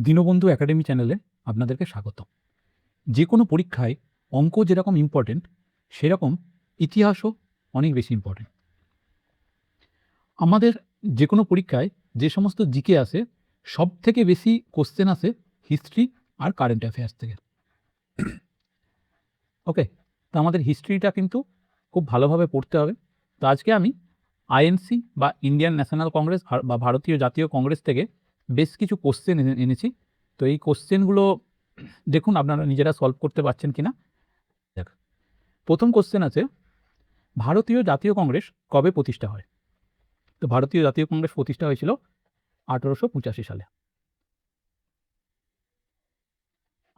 Dinabandhu academy চ্যানেলে আপনাদেরকে স্বাগত। যে কোনো পরীক্ষায় অঙ্ক যেরকম ইম্পর্টেন্ট, সেরকম ইতিহাসও অনেক বেশি ইম্পর্টেন্ট। আমাদের যে কোনো পরীক্ষায় যে সমস্ত জিকে আসে, সবথেকে বেশি কোশ্চেন আসে হিস্ট্রি আর কারেন্ট অ্যাফেয়ার্স থেকে। ওকে? তো আমাদের হিস্ট্রিটা কিন্তু খুব ভালোভাবে পড়তে হবে। তো আজকে আমি আইএনসি বা ইন্ডিয়ান ন্যাশনাল কংগ্রেস বা ভারতীয় জাতীয় কংগ্রেস থেকে বেশ কিছু কোশ্চেন এনেছি। তো এই কোশ্চেনগুলো দেখুন আপনারা নিজেরা সলভ করতে পারছেন কিনা। দেখ, প্রথম কোশ্চেন আছে, ভারতীয় জাতীয় কংগ্রেস কবে প্রতিষ্ঠা হয়? তো ভারতীয় জাতীয় কংগ্রেস প্রতিষ্ঠা হয়েছিল 1885 সালে।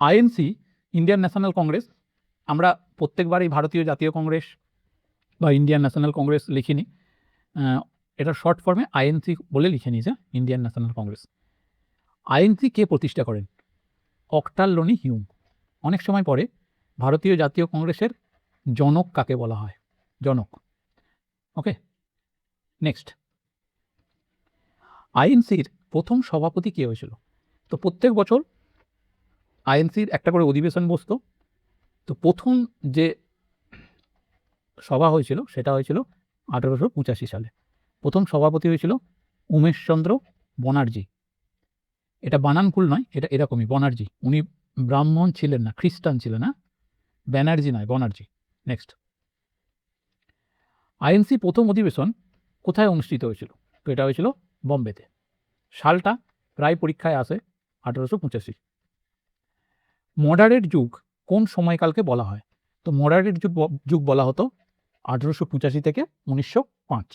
আইএনসি, ইন্ডিয়ান ন্যাশনাল কংগ্রেস, আমরা প্রত্যেকবারই ভারতীয় জাতীয় কংগ্রেস বা ইন্ডিয়ান ন্যাশনাল কংগ্রেস লিখিনি, এটা শর্ট ফর্মে আইএনসি বলে লিখে নিয়েছে, ইন্ডিয়ান ন্যাশনাল কংগ্রেস। আইএনসি কে প্রতিষ্ঠা করেন? Octal lonely Hume. অনেক সময় পরে ভারতীয় জাতীয় কংগ্রেসের জনক কাকে বলা হয়? জনক। ওকে, নেক্সট, আইএনসির প্রথম সভাপতি কে হয়েছিল? তো প্রত্যেক বছর আইএনসির একটা করে অধিবেশন বসতো। তো প্রথম যে সভা হয়েছিল সেটা হয়েছিল 1885 সালে। প্রথম সভাপতি হয়েছিল উমেশচন্দ্র ব্যানার্জি। এটা বানান ভুল নয়, এটা এরকমই, ব্যানার্জি। উনি ব্রাহ্মণ ছিলেন না, খ্রিস্টান ছিলেন না, ব্যানার্জি নয়, ব্যানার্জি। নেক্সট, আইএনসি প্রথম অধিবেশন কোথায় অনুষ্ঠিত হয়েছিল? তো এটা হয়েছিল বম্বেতে। সালটা প্রায় পরীক্ষায় আসে, 1885। মডারেট যুগ কোন সময়কালকে বলা হয়? তো মডারেট যুগ বলা হতো 1885 থেকে 1905।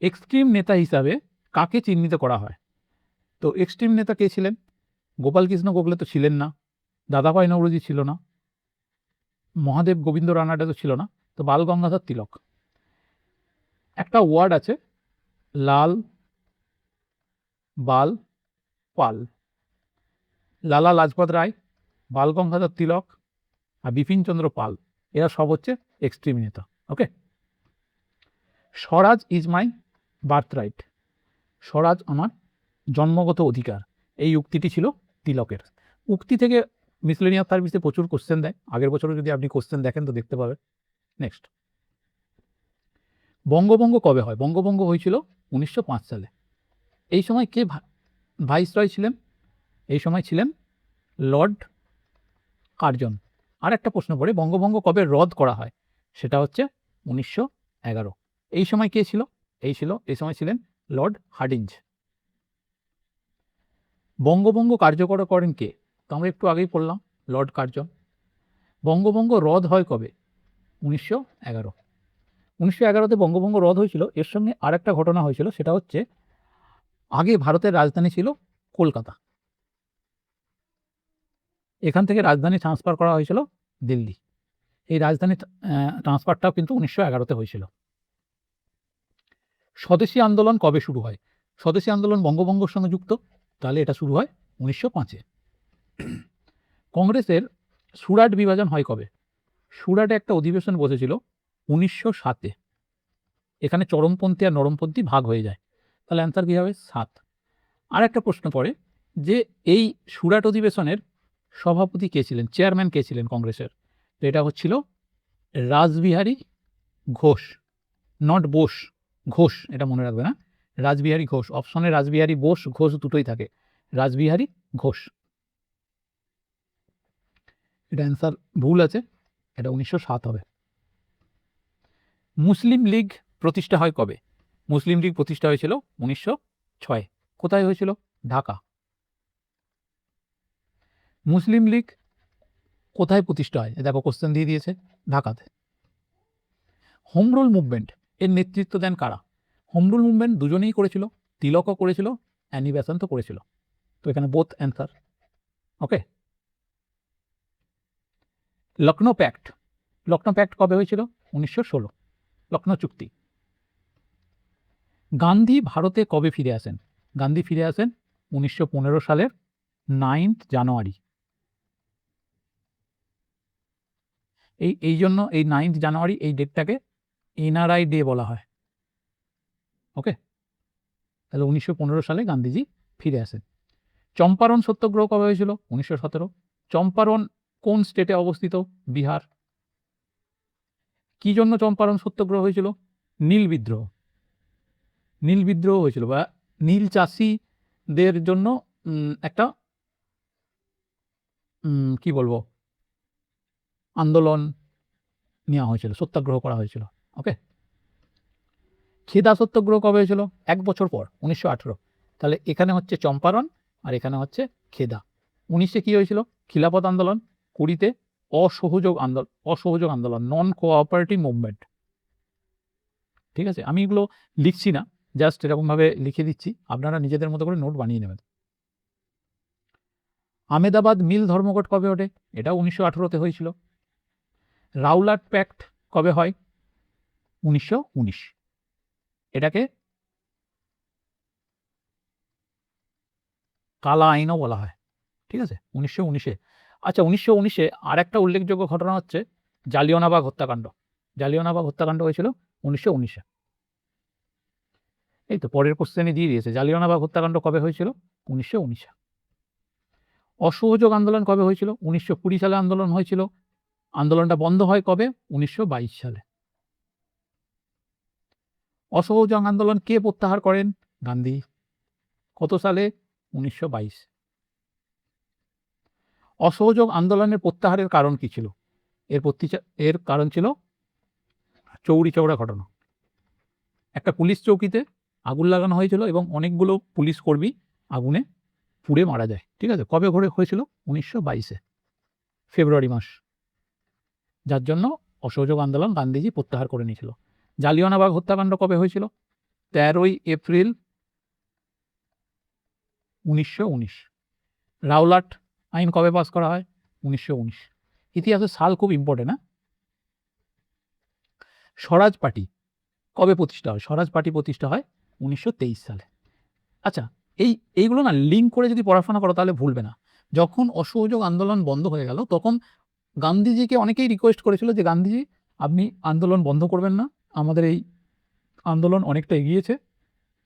এক্সট্রিম নেতা হিসাবে কাকে চিহ্নিত করা হয়? তো এক্সট্রিম নেতা কে ছিলেন? গোপালকৃষ্ণ গোখলে তো ছিলেন না, দাদাভাই নওরোজি ছিল না, মহাদেব গোবিন্দ রানাডে তো ছিল না, তো বাল গঙ্গাধর তিলক। একটা ওয়ার্ড আছে, লাল বাল পাল। লালা লাজপত রায়, বাল গঙ্গাধর তিলক আর বিপিনচন্দ্র পাল, এরা সব হচ্ছে এক্সট্রিম নেতা। ওকে, স্বরাজ ইজ মাই বার্থ রাইট। স্বরাজ আমার জন্মগত অধিকার, এই উক্তিটি ছিল তিলকের। উক্তি থেকে মিসলেনিয়াস সার্ভিসে প্রচুর কোশ্চেন দেয়, আগের বছরও যদি আপনি কোশ্চেন দেখেন তো দেখতে পাবেন। নেক্সট, বঙ্গভঙ্গ কবে হয়? বঙ্গভঙ্গ হয়েছিল 1905 সালে। এই সময় কে ভাইসরয় ছিলেন? এই সময় ছিলেন লর্ড কার্জন। আর একটা প্রশ্ন পড়ে, বঙ্গভঙ্গ কবে রদ করা হয়? সেটা হচ্ছে 1911। এই সময় কে ছিল? এই সময় ছিলেন লর্ড হার্ডিঞ্জ। বঙ্গভঙ্গ কার্যকর করেন কে? তো আমরা একটু আগেই পড়লাম, লর্ড কার্জন। বঙ্গভঙ্গ রদ হয় কবে? 1911। 1911তে বঙ্গভঙ্গ রদ হয়েছিল। এর সঙ্গে আর একটা ঘটনা হয়েছিল, সেটা হচ্ছে আগে ভারতের রাজধানী ছিল কলকাতা, এখান থেকে রাজধানী ট্রান্সফার করা হয়েছিল দিল্লি। এই রাজধানী ট্রান্সফারটাও কিন্তু 1911তে হয়েছিল। স্বদেশী আন্দোলন কবে শুরু হয়? স্বদেশী আন্দোলন বঙ্গভঙ্গের সঙ্গে যুক্ত, তাহলে এটা শুরু হয় 1905-এ। কংগ্রেসের সুরাট বিভাজন হয় কবে? সুরাটে একটা অধিবেশন বসেছিল 1907-এ। এখানে চরমপন্থী আর নরমপন্থী ভাগ হয়ে যায়, তাহলে অ্যান্সার কী হবে? 7। আর একটা প্রশ্ন পড়ে যে এই সুরাট অধিবেশনের সভাপতি কে ছিলেন, চেয়ারম্যান কে ছিলেন কংগ্রেসের? তো এটা হচ্ছিল রাসবিহারী ঘোষ, নট বোস, ঘোষ, এটা মনে রাখবে না, রাসবিহারী ঘোষ। অপশনে রাসবিহারী বোস, ঘোষ দুটোই থাকে, রাসবিহারী ঘোষ। এটা অ্যান্সার ভুল আছে, এটা 1907 হবে। মুসলিম লীগ প্রতিষ্ঠা হয় কবে? মুসলিম লীগ প্রতিষ্ঠা হয়েছিল 1906। কোথায় হয়েছিল? ঢাকা। মুসলিম লীগ কোথায় প্রতিষ্ঠা হয়? দেখো কোশ্চেন দিয়ে দিয়েছে, ঢাকাতে। হোম রুল মুভমেন্ট এর নেতৃত্ব দেন কারা? হোম রুল মুভমেন্ট দুজনেই করেছিল, তিলকও করেছিল, অ্যানি বেসান্ত করেছিল। তো এখানে বোথ অ্যান্সার। ওকে, লখনৌ প্যাক্ট। লখনৌ প্যাক্ট কবে হয়েছিল? 1916, লখনৌ চুক্তি। গান্ধী ভারতে কবে ফিরে আসেন? গান্ধী ফিরে আসেন 1915 সালের 9th জানুয়ারি। এই জন্য এই 9th জানুয়ারি এই ডেটটাকে এনআরআই ডে বলা হয়। ওকে, তাহলে 1915 সালে গান্ধীজি ফিরে আসে। চম্পারণ সত্যাগ্রহ কবে হয়েছিল? 1917। চম্পারণ কোন স্টেটে অবস্থিত? বিহার। কি জন্য চম্পারণ সত্যাগ্রহ হয়েছিল? নীল বিদ্রোহ। নীল বিদ্রোহ হয়েছিল বা নীল চাষিদের জন্য একটা কি বলবো আন্দোলন নেওয়া হয়েছিল, সত্যাগ্রহ করা হয়েছিল। ওকে, খেদা সত্যাগ্রহ কবে হয়েছিল? 1 বছর পর, 1918। তাহলে এখানে হচ্ছে চম্পারণ আর এখানে হচ্ছে খেদা। 19-এ কি হয়েছিল? খিলাফত আন্দোলন। 20-তে অসহযোগ আন্দোলন, নন কোঅপারেটিভ মুভমেন্ট। ঠিক আছে, আমি এগুলো লিখছি না, জাস্ট এরকমভাবে লিখে দিচ্ছি, আপনারা নিজেদের মতো করে নোট বানিয়ে নেবেন। আহমেদাবাদ মিল ধর্মঘট কবে ওঠে? এটা 1918-তে হয়েছিল। রাউলাট প্যাক্ট কবে হয়? 1919। এটাকে কালা আইনও বলা হয়। ঠিক আছে, 1919-এ। আচ্ছা, 1919-এ আর একটা উল্লেখযোগ্য ঘটনা হচ্ছে জালিয়ানওয়ালাবাগ হত্যাকাণ্ড। জালিয়ানওয়ালাবাগ হত্যাকাণ্ড হয়েছিল 1919-এ। এই তো পরের কোশ্চেনে দিয়ে দিয়েছে, জালিয়ানওয়ালাবাগ হত্যাকাণ্ড কবে হয়েছিল? 1919-এ। অসহযোগ আন্দোলন কবে হয়েছিল? 1920 সালে আন্দোলন হয়েছিল। আন্দোলনটা বন্ধ হয় কবে? 1922 সালে। অসহযোগ আন্দোলন কে প্রত্যাহার করেন? গান্ধী। কত সালে? 1922। অসহযোগ আন্দোলনের প্রত্যাহারের কারণ কি ছিল? এর কারণ ছিল চৌরি চৌরা ঘটনা। একটা পুলিশ চৌকিতে আগুন লাগানো হয়েছিল এবং অনেকগুলো পুলিশ কর্মী আগুনে পুড়ে মারা যায়। ঠিক আছে, কবে হয়েছিল? 1922-এ, ফেব্রুয়ারি মাস, যার জন্য অসহযোগ আন্দোলন গান্ধীজি প্রত্যাহার করে নিয়েছিল। জালিয়ানওয়ালাবাগ হত্যাকাণ্ড কবে হয়েছিল? 13ই এপ্রিল 1919। রাওলাট আইন কবে পাস করা হয়? 1919। ইতিহাসের সাল খুব ইম্পর্টেন্ট। না, স্বরাজ পার্টি কবে প্রতিষ্ঠা হয়? স্বরাজ পার্টি প্রতিষ্ঠা হয় 1923 সালে। আচ্ছা, এইগুলো না লিঙ্ক করে যদি পড়াশোনা করো তাহলে ভুলবে না। যখন অসহযোগ আন্দোলন বন্ধ হয়ে গেল তখন গান্ধীজিকে অনেকেই রিকোয়েস্ট করেছিল যে গান্ধীজি আপনি আন্দোলন বন্ধ করবেন না, আমাদের এই আন্দোলন অনেকটা এগিয়েছে।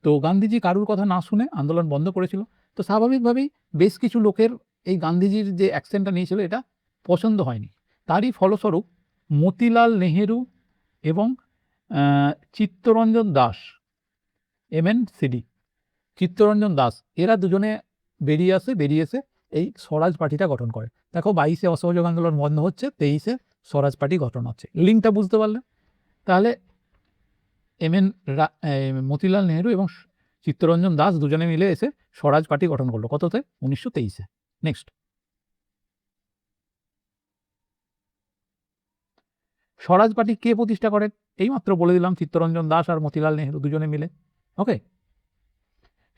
তো গান্ধীজি কারুর কথা না শুনে আন্দোলন বন্ধ করেছিল। তো স্বাভাবিকভাবেই বেশ কিছু লোকের এই গান্ধীজির যে অ্যাকশনটা নিয়েছিল এটা পছন্দ হয়নি। তারই ফলস্বরূপ মতিলাল নেহেরু এবং চিত্তরঞ্জন দাস, MNCD, চিত্তরঞ্জন দাস, এরা দুজনে বেরিয়ে এসে এই স্বরাজ পার্টিটা গঠন করে। দেখো, 22-এ অসহযোগ আন্দোলন বন্ধ হচ্ছে, 23-এ স্বরাজ পার্টি গঠন হচ্ছে। লিঙ্কটা বুঝতে পারলে? তাহলে মতিলাল নেহেরু এবং চিত্তরঞ্জন দাস দুজনে মিলে এসে স্বরাজ পার্টি গঠন করলো। কততে? 1923-এ। নেক্সট, স্বরাজ পার্টি কে প্রতিষ্ঠা করেন? এইমাত্র বলে দিলাম, চিত্তরঞ্জন দাস আর মতিলাল নেহেরু দুজনে মিলে। ওকে,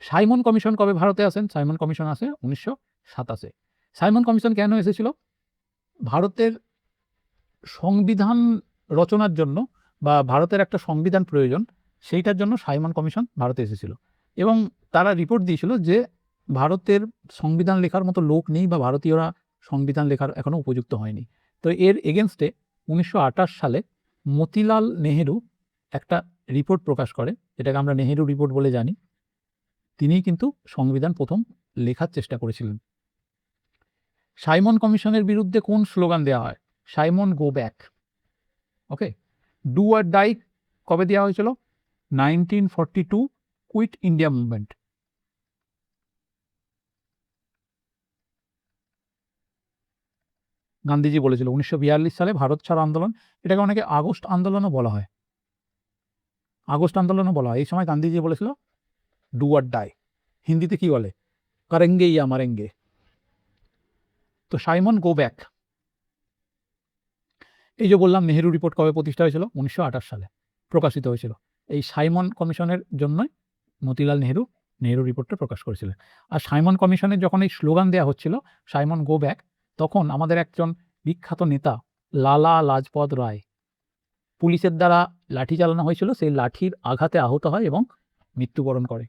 সাইমন কমিশন কবে ভারতে আসেন? সাইমন কমিশন আসে 1927-এ। সাইমন কমিশন কেন এসেছিল? ভারতের সংবিধান রচনার জন্য বা ভারতের একটা সংবিধান প্রয়োজন, সেইটার জন্য সাইমন কমিশন ভারতে এসেছিল এবং তারা রিপোর্ট দিয়েছিল যে ভারতের সংবিধান লেখার মতো লোক নেই বা ভারতীয়রা সংবিধান লেখার এখনও উপযুক্ত হয়নি। তো এর এগেনস্টে 1928 সালে মতিলাল নেহেরু একটা রিপোর্ট প্রকাশ করে, যেটাকে আমরা নেহেরু রিপোর্ট বলে জানি। তিনিই কিন্তু সংবিধান প্রথম লেখার চেষ্টা করেছিলেন। সাইমন কমিশনের বিরুদ্ধে কোন স্লোগান দেওয়া হয়? Simon go back. Okay, do or die কবে দেওয়া হয়েছিল? 1942, কুইট ইন্ডিয়া মুভমেন্ট। গান্ধীজি বলেছিল 1942 সালে ভারত ছাড়ো আন্দোলন, এটাকে অনেকে আগস্ট আন্দোলনও বলা হয়। এই সময় গান্ধীজি বলেছিল ডু আর ডাই। হিন্দিতে কি বলে? করেঙ্গে ইয়া মারেঙ্গে। তো সাইমন গো ব্যাক, এই যে বললাম নেহেরু রিপোর্ট কবে প্রতিষ্ঠা হয়েছিল? 1928 সালে প্রকাশিত হয়েছিল। এই সাইমন কমিশনের জন্যই মতিলাল নেহেরু রিপোর্টটা প্রকাশ করেছিলেন। আর সাইমন কমিশনের যখন এই স্লোগান দেওয়া হচ্ছিল সাইমন গো ব্যাক, তখন আমাদের একজন বিখ্যাত নেতা লালা লাজপত রায়, পুলিশের দ্বারা লাঠি চালানো হয়েছিল, সেই লাঠির আঘাতে আহত হয় এবং মৃত্যুবরণ করে।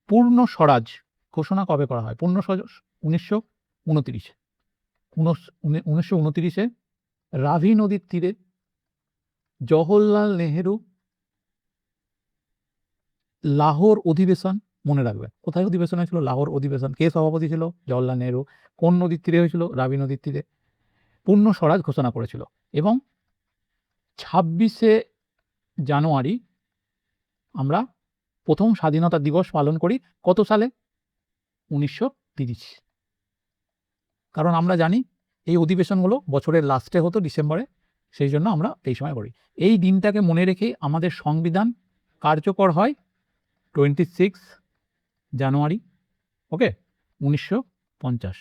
পূর্ণ স্বরাজ ঘোষণা কবে করা হয়? পূর্ণ স্বরাজ 1929। 1929-এ রাভি নদীর তীরে জওহরলাল নেহেরু লাহোর অধিবেশন মনে রাখবেন। কোথায় অধিবেশন হয়েছিল? লাহোর অধিবেশন। কে সভাপতি ছিল? জওহরলাল নেহরু। কোন নদীর তীরে হয়েছিল? রাবি নদীর তীরে। পূর্ণ স্বরাজ ঘোষণা করেছিল এবং 26শে জানুয়ারি আমরা প্রথম স্বাধীনতা দিবস পালন করি কত সালে? 1930। কারণ আমরা জানি এই অধিবেশনগুলো বছরের লাস্টে হতো ডিসেম্বরে, সেই জন্য আমরা এই সময় করি। এই দিনটাকে মনে রেখেই আমাদের সংবিধান কার্যকর হয় 26 জানুয়ারি, ওকে, 1950।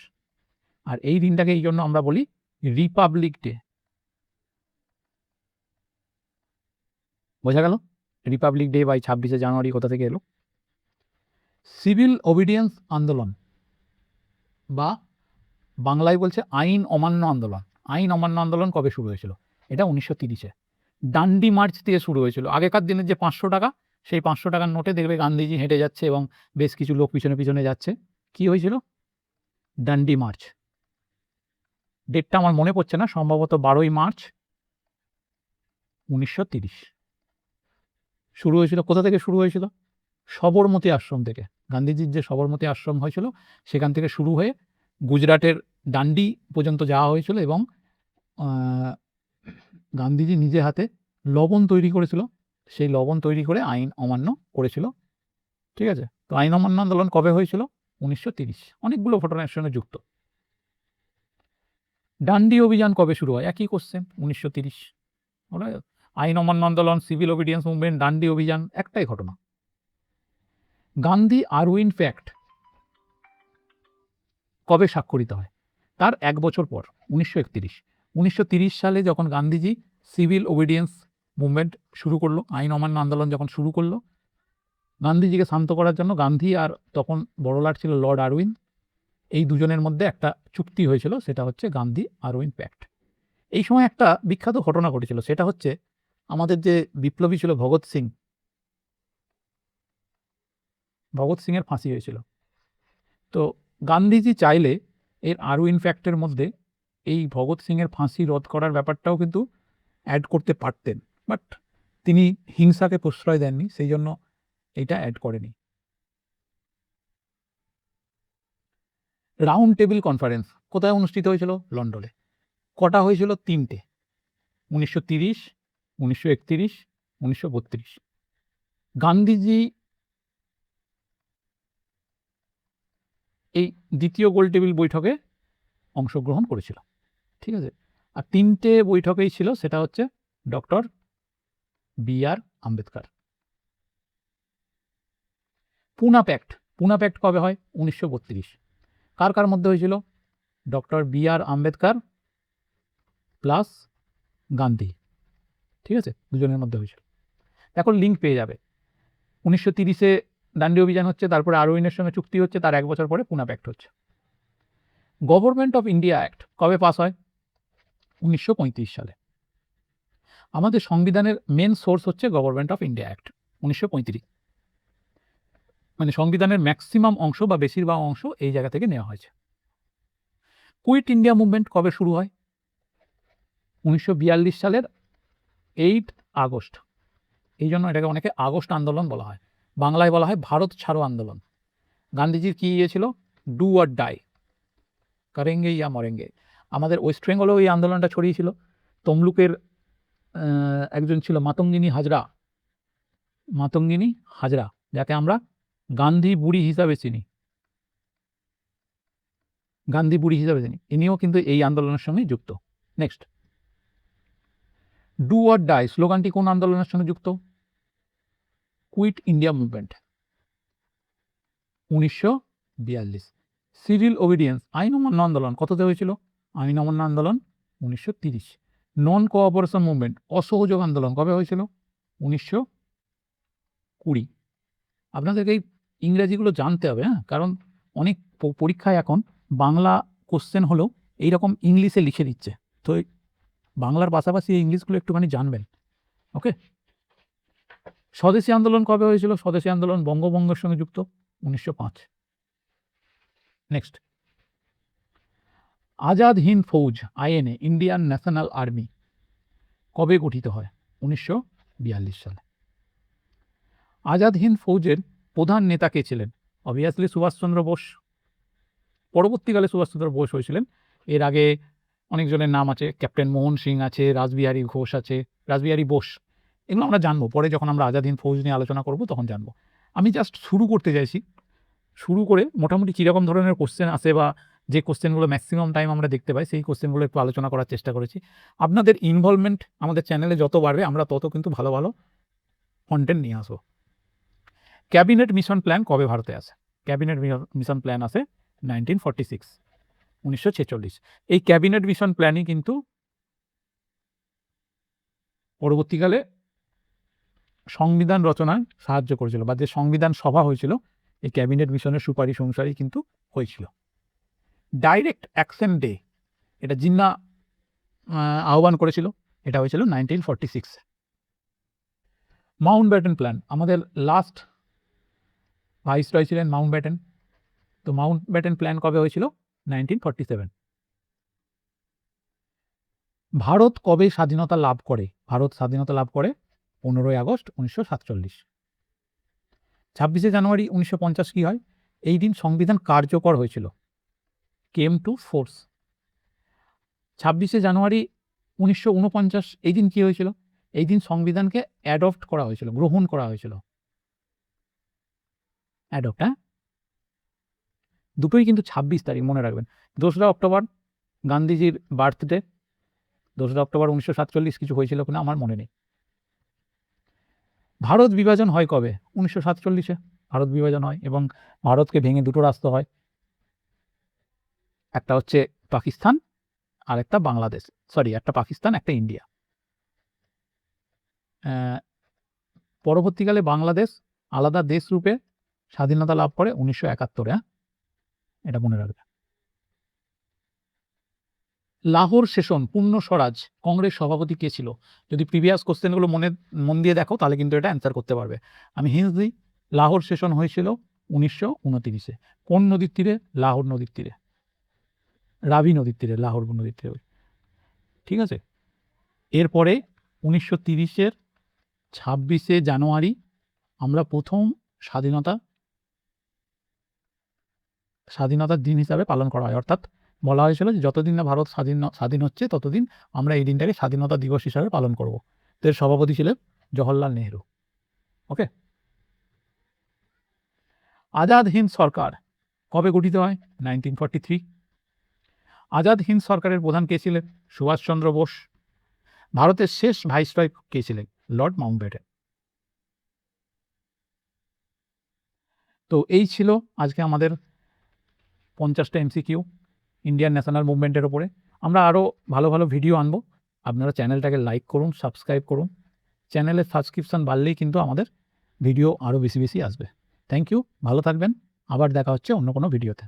আর এই দিনটাকে এই জন্য আমরা বলি রিপাবলিক ডে। বোঝা গেল রিপাবলিক ডে বাই 26শে জানুয়ারি কোথা থেকে এলো? সিভিল ওবিডিয়েন্স আন্দোলন বা বাংলায় বলছে আইন অমান্য আন্দোলন। আইন অমান্য আন্দোলন কবে শুরু হয়েছিল? এটা 1930-এ। ডান্ডি মার্চ দিয়ে শুরু হয়েছিল। আগেকার দিনের যে 500 টাকা, সেই 500 টাকার নোটে দেখবে গান্ধীজি হেঁটে যাচ্ছে এবং বেশ কিছু লোক পিছনে পিছনে যাচ্ছে। কি হয়েছিল? ডান্ডি মার্চ। ডেটটা আমার মনে পড়ছে না, সম্ভবত 12ই মার্চ 1930 শুরু হয়েছিল। কোথা থেকে শুরু হয়েছিল? সবরমতী আশ্রম থেকে। গান্ধীজির যে সবরমতী আশ্রম হয়েছিল সেখান থেকে শুরু হয়ে গুজরাটের ডান্ডি পর্যন্ত যাওয়া হয়েছিল এবং গান্ধীজি নিজে হাতে লবণ তৈরি করেছিল। সেই লবণ তৈরি করে আইন অমান্য করেছিল। ঠিক আছে, তো আইন অমান্য আন্দোলন কবে হয়েছিল? 1930। অনেকগুলো ঘটনার সঙ্গে যুক্ত। ডান্ডি অভিযান কবে শুরু হয়? একই কোশ্চেন, 1930। আইন অমান্য আন্দোলন, সিভিল ওবিডিয়েন্স মুভমেন্ট, ডান্ডি অভিযান, একটাই ঘটনা। গান্ধী আরউইন প্যাক্ট কবে স্বাক্ষরিত হয়? তার 1 বছর পর, 1931। 1930 সালে যখন গান্ধীজি সিভিল ওবিডিয়েন্স মুভমেন্ট শুরু করলো, আইন অমান্য আন্দোলন যখন শুরু করলো, গান্ধীজিকে শান্ত করার জন্য গান্ধী আর তখন বড়লাট ছিল লর্ড আরউইন, এই দুজনের মধ্যে একটা চুক্তি হয়েছিল, সেটা হচ্ছে গান্ধী আরউইন প্যাক্ট। এই সময় একটা বিখ্যাত ঘটনা ঘটেছিল, সেটা হচ্ছে আমাদের যে বিপ্লবী ছিল ভগৎ সিংয়ের ফাঁসি হয়েছিল। তো গান্ধীজি চাইলে এর আরউইন প্যাক্টের মধ্যে এই ভগৎ সিংয়ের ফাঁসি রদ করার ব্যাপারটাও কিন্তু অ্যাড করতে পারতেন, বাট তিনি হিংসাকে প্রশ্রয় দেননি, সেই জন্য এইটা অ্যাড করেনি। রাউন্ড টেবিল কনফারেন্স কোথায় অনুষ্ঠিত হয়েছিল? লন্ডনে। কটা হয়েছিল? 3টে, 1930, 1931, 1932। গান্ধীজি এই দ্বিতীয় গোল টেবিল বৈঠকে অংশগ্রহণ করেছিল। ঠিক আছে, আর 3টে বৈঠকেই ছিল, সেটা হচ্ছে ডক্টর BR আম্বেদকর। পুনা প্যাক্ট কবে হয়? 1932। কার কার মধ্যে হয়েছিল? Doctor BR Ambedkar plus Gandhi. ঠিক আছে, দুজনের মধ্যে হয়েছিল। এখন লিঙ্ক পেয়ে যাবে। 1930-এ ডান্ডি অভিযান হচ্ছে, তারপরে আরউইনের সঙ্গে চুক্তি হচ্ছে, তার 1 বছর পরে পুনা প্যাক্ট হচ্ছে। গভর্নমেন্ট অফ ইন্ডিয়া অ্যাক্ট কবে পাস হয়? 1935 সালে। আমাদের সংবিধানের মেন সোর্স হচ্ছে গভর্নমেন্ট অফ ইন্ডিয়া অ্যাক্ট 1935, মানে সংবিধানের ম্যাক্সিমাম অংশ বা বেশিরভাগ অংশ এই জায়গা থেকে নেওয়া হয়েছে। কুইট ইন্ডিয়া মুভমেন্ট কবে শুরু হয়? 1942 সালের 8 আগস্ট। এই জন্য এটাকে অনেকে আগস্ট আন্দোলন বলা হয়, বাংলায় বলা হয় ভারত ছাড়ো আন্দোলন। গান্ধীজির কি ছিল? ডু অর ডাই, করেঙ্গে ইয়া মরেঙ্গে। আমাদের ওয়েস্ট বেঙ্গলেও এই আন্দোলনটা ছড়িয়েছিল। তমলুকের একজন ছিল মাতঙ্গিনী হাজরা, যাকে আমরা গান্ধী বুড়ি হিসাবে চিনি। ইনিও কিন্তু এই আন্দোলনের সঙ্গে যুক্ত। নেক্সট, ডু অর ডাই স্লোগানটি কোন আন্দোলনের সঙ্গে যুক্ত? Quit India movement, 1942। Civil disobedience আইন অমান্য আন্দোলন কততে হয়েছিল? আইন অমান্য আন্দোলন 1930। নন কোঅপারেশন মুভমেন্ট অসহযোগ আন্দোলন কবে হয়েছিল? 1920। আপনাদেরকে এই ইংরেজিগুলো জানতে হবে, হ্যাঁ, কারণ অনেক পরীক্ষায় এখন বাংলা কোশ্চেন হলেও এইরকম ইংলিশে লিখে দিচ্ছে, তো বাংলার পাশাপাশি এই ইংলিশগুলো একটুখানি জানবেন। ওকে, স্বদেশী আন্দোলন কবে হয়েছিল? স্বদেশী আন্দোলন বঙ্গভঙ্গের সঙ্গে যুক্ত, 1905। Next, Azad Hind Fauj INA Indian National Army কবে গঠিত হয়? 1942 সালে। আজাদ হিন্দ ফৌজের প্রধান নেতা কে ছিলেন? অবভিয়াসলি সুভাষচন্দ্র বোস। পরবর্তীকালে সুভাষচন্দ্র বোস হয়েছিলেন। এর আগে অনেকজনের নাম আছে, ক্যাপ্টেন মোহন সিং আছে, রাসবিহারী ঘোষ আছে, রাসবিহারী বোস। এগুলো আমরা জানবো পরে, যখন আমরা আজাদ হিন্দ ফৌজ নিয়ে আলোচনা করব তখন জানবো। আমি জাস্ট শুরু করতে চাইছি, শুরু করে মোটামুটি কীরকম ধরনের কোশ্চেন আসে বা যে কোশ্চেনগুলো ম্যাক্সিমাম টাইম আমরা দেখতে পাই সেই কোশ্চেনগুলো একটু আলোচনা করার চেষ্টা করেছি। আপনাদের ইনভলভমেন্ট আমাদের চ্যানেলে যত বাড়বে আমরা তত কিন্তু ভালো ভালো কন্টেন্ট নিয়ে আসবো। ক্যাবিনেট মিশন প্ল্যান কবে ভারতে আসে? ক্যাবিনেট মিশন প্ল্যান আসে 1946, 1946। এই ক্যাবিনেট মিশন প্ল্যানই কিন্তু পরবর্তীকালে সংবিধান রচনায় সাহায্য করেছিল, বা যে সংবিধান সভা হয়েছিল এই ক্যাবিনেট মিশনের সুপারিশ অনুসারেই কিন্তু হয়েছিল। ডাইরেক্ট অ্যাকশন ডে, এটা জিন্না আহ্বান করেছিল, এটা হয়েছিল 1946। মাউন্ট ব্যাটেন প্ল্যান, আমাদের লাস্ট ভাইসরয় ছিলেন মাউন্ট ব্যাটেন। তো মাউন্ট ব্যাটেন প্ল্যান কবে হয়েছিল? 1947। ভারত কবে স্বাধীনতা লাভ করে? ভারত স্বাধীনতা লাভ করে 15ই আগস্ট 1947। 26শে জানুয়ারি 1950 কি হয়? এই দিন সংবিধান কার্যকর হয়েছিল, কেম টু ফোর্স। 26শে জানুয়ারি 1949 এই দিন কি হয়েছিল? এই দিন সংবিধানকে অ্যাডপ্ট করা হয়েছিল, গ্রহণ করা হয়েছিল। অ্যাডপ্ট, হ্যাঁ, দুটোই কিন্তু 26 তারিখ, মনে রাখবেন। 2রা অক্টোবর গান্ধীজির বার্থডে। 2রা অক্টোবর 1947 কিছু হয়েছিল কিনা আমার মনে নেই। ভারত বিভাজন হয় কবে? 1947-এ ভারত বিভাজন হয় এবং ভারতকে ভেঙে দুটো রাষ্ট্র হয়, একটা হচ্ছে পাকিস্তান আর একটা বাংলাদেশ, একটা পাকিস্তান একটা ইন্ডিয়া। পরবর্তীকালে বাংলাদেশ আলাদা দেশ রূপে স্বাধীনতা লাভ করে 1971-এ, এটা মনে রাখবে। লাহোর সেশন পূর্ণ স্বরাজ কংগ্রেস সভাপতি কে ছিল? যদি প্রিভিয়াস কোশ্চেনগুলো মন দিয়ে দেখো তাহলে কিন্তু এটা অ্যান্সার করতে পারবে। আমি হিন্স দিই, লাহোর সেশন হয়েছিল 1929-এ। কোন নদীর তীরে? লাহোর নদীর তীরে, রাবি নদীর তীরে, লাহোর নদীর তীরে। ঠিক আছে, এরপরে 1930-এর 26শে জানুয়ারি আমরা প্রথম স্বাধীনতার দিন হিসাবে পালন করা হয়। অর্থাৎ বলা হয়েছিল যে যতদিন না ভারত স্বাধীন হচ্ছে ততদিন আমরা এই দিনটাকে স্বাধীনতা দিবস হিসাবে পালন করব। এর সভাপতি ছিলেন জওহরলাল নেহরু। ওকে। আজাদ হিন্দ সরকার কবে গঠিত হয়? 1943। আজাদ হিন্দ সরকারের প্রধান কে ছিলেন? সুভাষচন্দ্র বোস। ভারতের শেষ ভাইসরয় কে ছিলেন? Lord Mountbatten. তো এই ছিল আজকে আমাদের 50টা MCQ ইন্ডিয়ান ন্যাশনাল মুভমেন্টের ওপরে। আমরা আরও ভালো ভালো ভিডিও আনবো। আপনারা চ্যানেলটাকে লাইক করুন, সাবস্ক্রাইব করুন। চ্যানেলের সাবস্ক্রিপশান বাড়লেই কিন্তু আমাদের ভিডিও আরও বেশি বেশি আসবে। থ্যাংক ইউ, ভালো থাকবেন। আবার দেখা হচ্ছে অন্য কোনো ভিডিওতে।